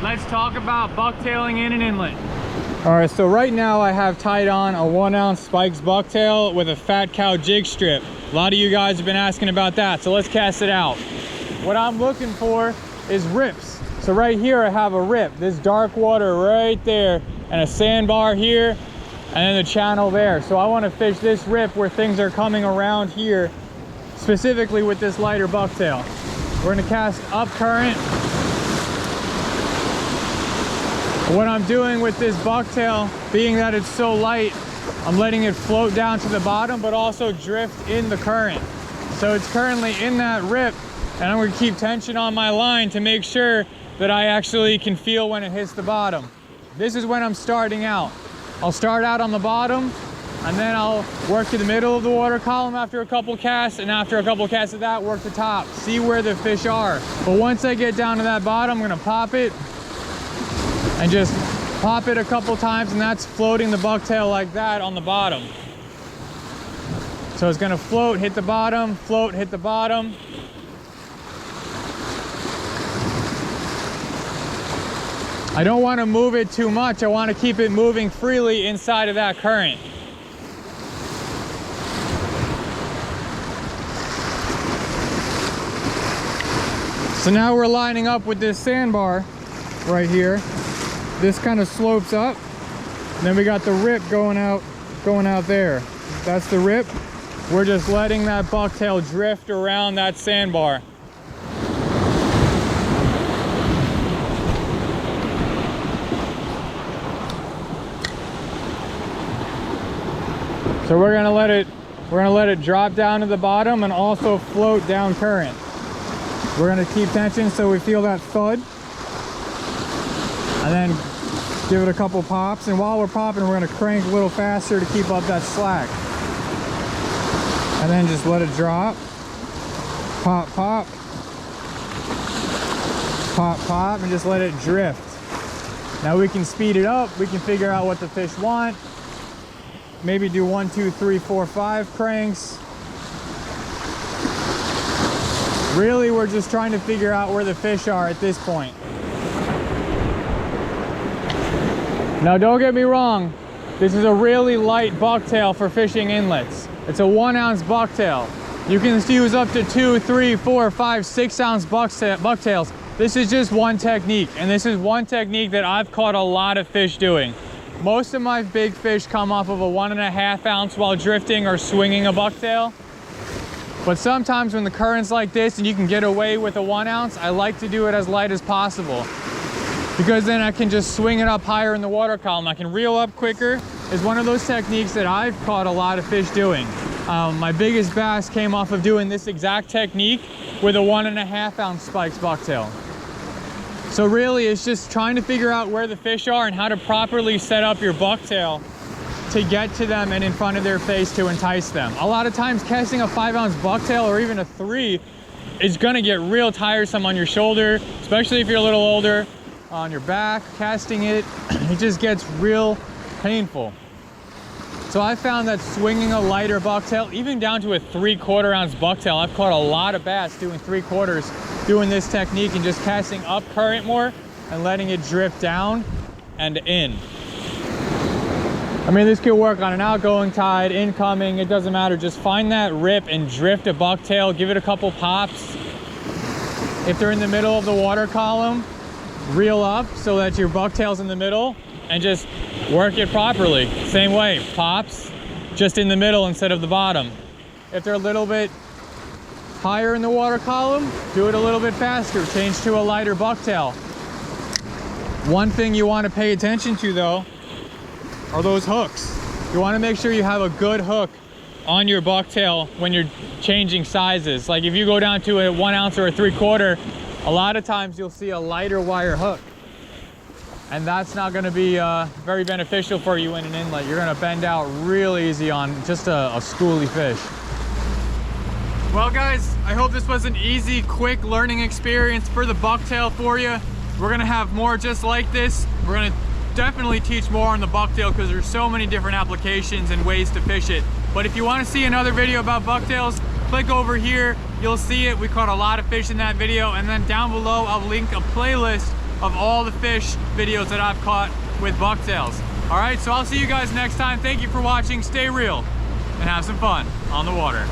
let's talk about bucktailing in an inlet. All right, so right now I have tied on a 1 ounce Spikes bucktail with a fat cow jig strip. A lot of you guys have been asking about that, so let's cast it out. What I'm looking for is rips. So right here I have a rip, this dark water right there, and a sandbar here, and then the channel there. So I want to fish this rip where things are coming around here, specifically with this lighter bucktail. We're going to cast up current. What I'm doing with this bucktail, being that it's so light, I'm letting it float down to the bottom, but also drift in the current. So it's currently in that rip, and I'm going to keep tension on my line to make sure that I actually can feel when it hits the bottom. This is when I'm starting out. I'll start out on the bottom, and then I'll work to the middle of the water column after a couple casts, and after a couple casts of that, work the top, see where the fish are. But once I get down to that bottom, I'm going to pop it, and just pop it a couple times, and that's floating the bucktail like that on the bottom. So it's going to float, hit the bottom, float, hit the bottom. I don't want to move it too much. I want to keep it moving freely inside of that current. So now we're lining up with this sandbar right here. This kind of slopes up. And then we got the rip going out there. That's the rip. We're just letting that bucktail drift around that sandbar. So we're gonna let it drop down to the bottom and also float down current. We're gonna keep tension so we feel that thud. And then give it a couple pops. And while we're popping, we're gonna crank a little faster to keep up that slack. And then just let it drop. Pop, pop. Pop, pop, and just let it drift. Now we can speed it up. We can figure out what the fish want. Maybe do 1, 2, 3, 4, 5 cranks. Really, we're just trying to figure out where the fish are at this point. Now, don't get me wrong. This is a really light bucktail for fishing inlets. It's a 1 ounce bucktail. You can use up to 2, 3, 4, 5, 6 ounce bucktails. This is just one technique, and this is one technique that I've caught a lot of fish doing. Most of my big fish come off of a 1.5 ounce while drifting or swinging a bucktail. But sometimes when the current's like this and you can get away with a 1 ounce, I like to do it as light as possible. Because then I can just swing it up higher in the water column. I can reel up quicker. It's one of those techniques that I've caught a lot of fish doing. My biggest bass came off of doing this exact technique with a 1.5 ounce Spikes bucktail. So really, it's just trying to figure out where the fish are and how to properly set up your bucktail to get to them and in front of their face to entice them. A lot of times casting a 5 ounce bucktail or even a 3 is gonna get real tiresome on your shoulder, especially if you're a little older, on your back, casting it, it just gets real painful. So I found that swinging a lighter bucktail, even down to a 3/4 ounce bucktail, I've caught a lot of bass doing 3/4, doing this technique and just casting up current more and letting it drift down and in. I mean, this could work on an outgoing tide, incoming, it doesn't matter. Just find that rip and drift a bucktail, give it a couple pops. If they're in the middle of the water column, reel up so that your bucktail's in the middle and just work it properly. Same way, pops, just in the middle instead of the bottom. If they're a little bit higher in the water column, do it a little bit faster, change to a lighter bucktail. One thing you want to pay attention to though are those hooks. You want to make sure you have a good hook on your bucktail when you're changing sizes. Like if you go down to a 1 ounce or a 3/4, a lot of times you'll see a lighter wire hook. And that's not going to be very beneficial for you in an inlet. You're going to bend out real easy on just a schooly fish. Well guys, I hope this was an easy, quick learning experience for the bucktail for you. We're going to have more just like this. We're going to definitely teach more on the bucktail because there's so many different applications and ways to fish it. But if you want to see another video about bucktails, click over here. You'll see it. We caught a lot of fish in that video. And then down below, I'll link a playlist of all the fish videos that I've caught with bucktails. All right, so I'll see you guys next time. Thank you for watching. Stay real and have some fun on the water.